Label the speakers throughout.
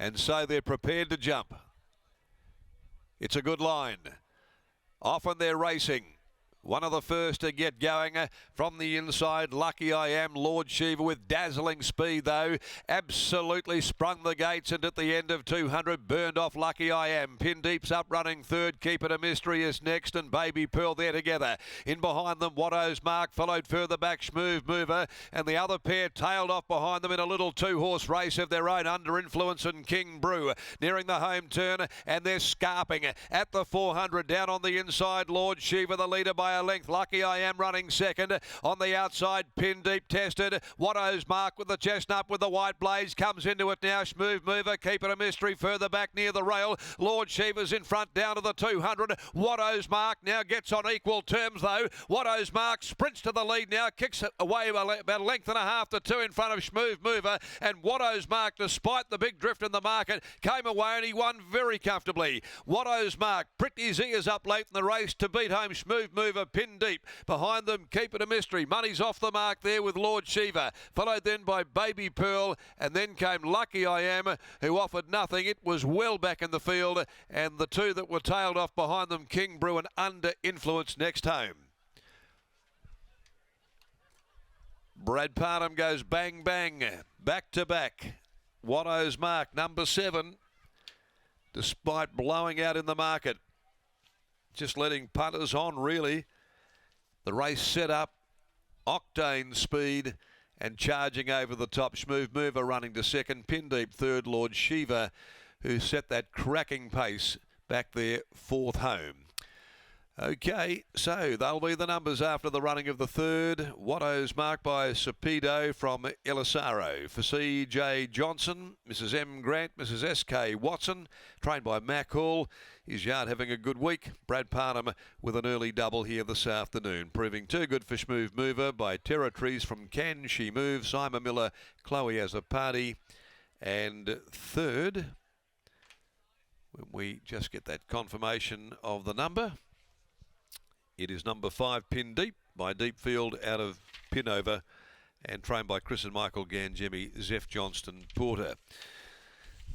Speaker 1: and so they're prepared to jump. It's a good line. Often they're racing. One of the first to get going from the inside. Lucky I Am, Lord Shiva, with dazzling speed though. Absolutely sprung the gates, and at the end of 200 burned off Lucky I Am. Pin Deep's up running third. Keep It a Mystery is next, and Baby Pearl there together. In behind them, Watto's Mark, followed further back Smooth Mover, and the other pair tailed off behind them in a little two-horse race of their own, Under Influence and King Brew. Nearing the home turn, and they're scarping at the 400. Down on the inside, Lord Shiva, the leader by a length. Lucky I Am running second. On the outside, Pin Deep tested. Watto's Mark with the chestnut with the white blaze comes into it now. Smooth Mover, Keep It a Mystery further back near the rail. Lord Shiva's in front down to the 200. Watto's Mark now gets on equal terms though. Watto's Mark sprints to the lead now, kicks it away about a length and a half to two in front of Smooth Mover, and Watto's Mark, despite the big drift in the market, came away and he won very comfortably. Watto's Mark pricked his ears up late in the race to beat home Smooth Mover. Pin Deep behind them, Keep It a Mystery. Money's off the mark there with Lord Shiva, followed then by Baby Pearl, and then came Lucky I Am, who offered nothing. It was well back in the field, and the two that were tailed off behind them, King Brew and Under Influence, next home. Brad Parnham goes bang bang, back to back. Watto's Mark, number 7, despite blowing out in the market, just letting punters on really. The race set up, octane speed, and charging over the top. Smooth Mover running to second. Pin Deep third. Lord Shiva, who set that cracking pace back there, fourth home. Okay, so they'll be the numbers after the running of the third. Watto's Mark by Sapido from Elisaro. For C.J. Johnson, Mrs. M. Grant, Mrs. S.K. Watson, trained by Mac Hall. His yard having a good week. Brad Parnham with an early double here this afternoon. Proving too good for Smooth Mover by Territories from Can She Move. Simon Miller, Chloe as a party. And third, when we just get that confirmation of the number, it is number 5, Pin Deep by Deepfield out of Pinover, and trained by Chris and Michael Gangemi, Zeph Johnston Porter.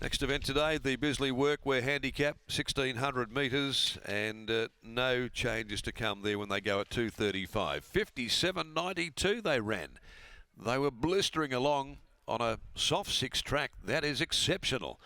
Speaker 1: Next event today, the Bisley Workwear Handicap, 1600 metres, and no changes to come there when they go at 2:35. 57.92 they ran. They were blistering along on a soft 6 track. That is exceptional.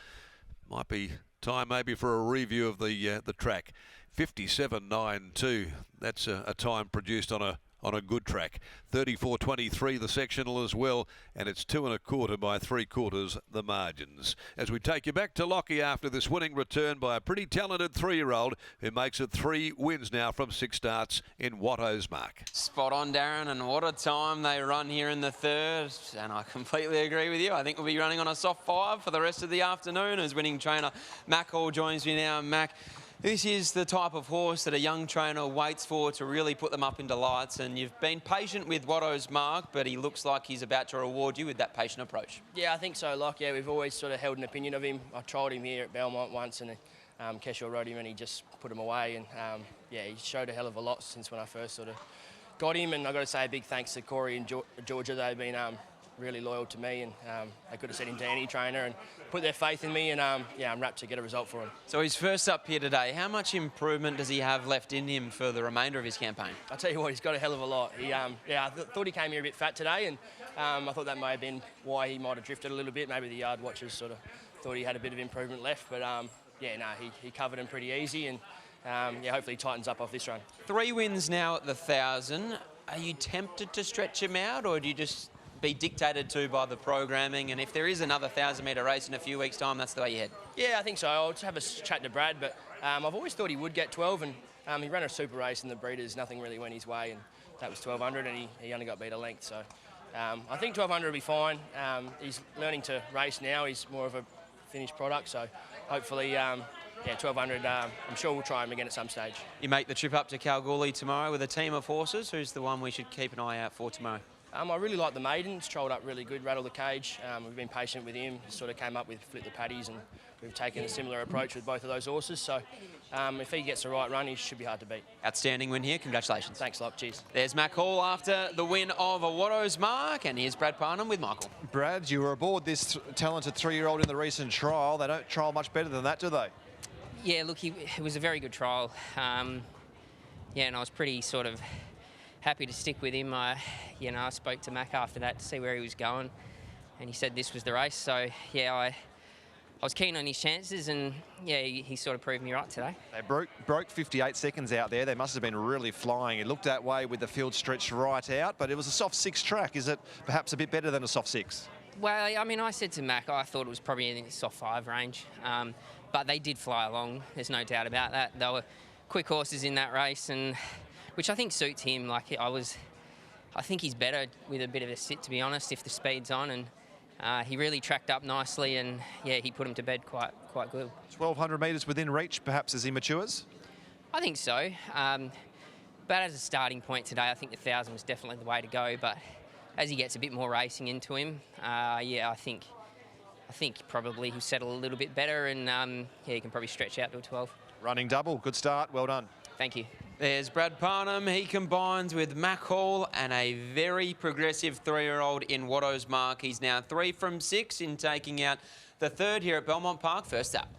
Speaker 1: Might be time maybe for a review of the track. 57.92. That's a time produced on a good track. 34.23 the sectional as well, and it's 2 1/4 by 3/4 the margins. As we take you back to Lockie after this winning return by a pretty talented 3-year-old who makes it 3 wins now from 6 starts in Watto's Mark.
Speaker 2: Spot on, Darren, and what a time they run here in the third, and I completely agree with you. I think we'll be running on a soft 5 for the rest of the afternoon as winning trainer Mac Hall joins me now. Mac, this is the type of horse that a young trainer waits for to really put them up into lights, and you've been patient with Watto's Mark, but he looks like he's about to reward you with that patient approach.
Speaker 3: Yeah, I think so. Like, yeah, we've always sort of held an opinion of him. I trialled him here at Belmont once, and Keshaw rode him, and he just put him away. And yeah, he showed a hell of a lot since when I first sort of got him. And I've got to say a big thanks to Corey and Georgia. They've been really loyal to me, and they could have sent him to any trainer and put their faith in me, and yeah, I'm rapt to get a result for him.
Speaker 2: So he's first up here today. How much improvement does he have left in him for the remainder of his campaign?
Speaker 3: I'll tell you what, he's got a hell of a lot. He, yeah, I thought he came here a bit fat today, and I thought that may have been why he might have drifted a little bit. Maybe the yard watchers sort of thought he had a bit of improvement left, but yeah, no, he covered him pretty easy, and yeah, hopefully he tightens up off this run. 3 wins now at the 1,000. Are you tempted to stretch him out, or do you just be dictated to by the programming, and if there is another 1,000-metre race in a few weeks' time, that's the way you head? Yeah, I think so. I'll just have a chat to Brad, but I've always thought he would get 12, and he ran a super race in the Breeders. Nothing really went his way, and that was 1,200, and he only got beat a length. So I think 1,200 will be fine. He's learning to race now. He's more of a finished product, so hopefully, yeah, 1,200, I'm sure we'll try him again at some stage. You make the trip up to Kalgoorlie tomorrow with a team of horses. Who's the one we should keep an eye out for tomorrow? I really like the maiden. He's trolled up really good, rattled the cage. We've been patient with him. Sort of came up with flip the paddies, and we've taken a similar approach with both of those horses. So if he gets the right run, he should be hard to beat.
Speaker 2: Outstanding win here. Congratulations.
Speaker 3: Thanks a lot. Cheers.
Speaker 2: There's Mac Hall after the win of a Watto's Mark, and here's Brad Parnham with Michael.
Speaker 4: Brad, you were aboard this talented 3-year-old in the recent trial. They don't trial much better than that, do they?
Speaker 5: Yeah, look, it was a very good trial. Yeah, and I was pretty sort of happy to stick with him. I spoke to Mac after that to see where he was going, and he said this was the race. So yeah, I was keen on his chances, and yeah, he sort of proved me right today.
Speaker 4: They broke 58 seconds out there. They must have been really flying. It looked that way with the field stretched right out, but it was a soft 6 track. Is it perhaps a bit better than a soft 6?
Speaker 5: Well, I mean, I said to Mac, I thought it was probably in the soft 5 range, but they did fly along. There's no doubt about that. They were quick horses in that race, and which I think suits him. Like I think he's better with a bit of a sit, to be honest, if the speed's on, and he really tracked up nicely, and yeah, he put him to bed quite good.
Speaker 4: 1,200 metres within reach, perhaps, as he matures?
Speaker 5: I think so. But as a starting point today, I think the 1,000 was definitely the way to go. But as he gets a bit more racing into him, yeah, I think probably he'll settle a little bit better, and yeah, he can probably stretch out to a 12.
Speaker 4: Running double, good start, well done.
Speaker 5: Thank you.
Speaker 2: There's Brad Parnham. He combines with Mac Hall and a very progressive 3-year-old in Watto's Mark. He's now 3 from 6 in taking out the third here at Belmont Park. First up.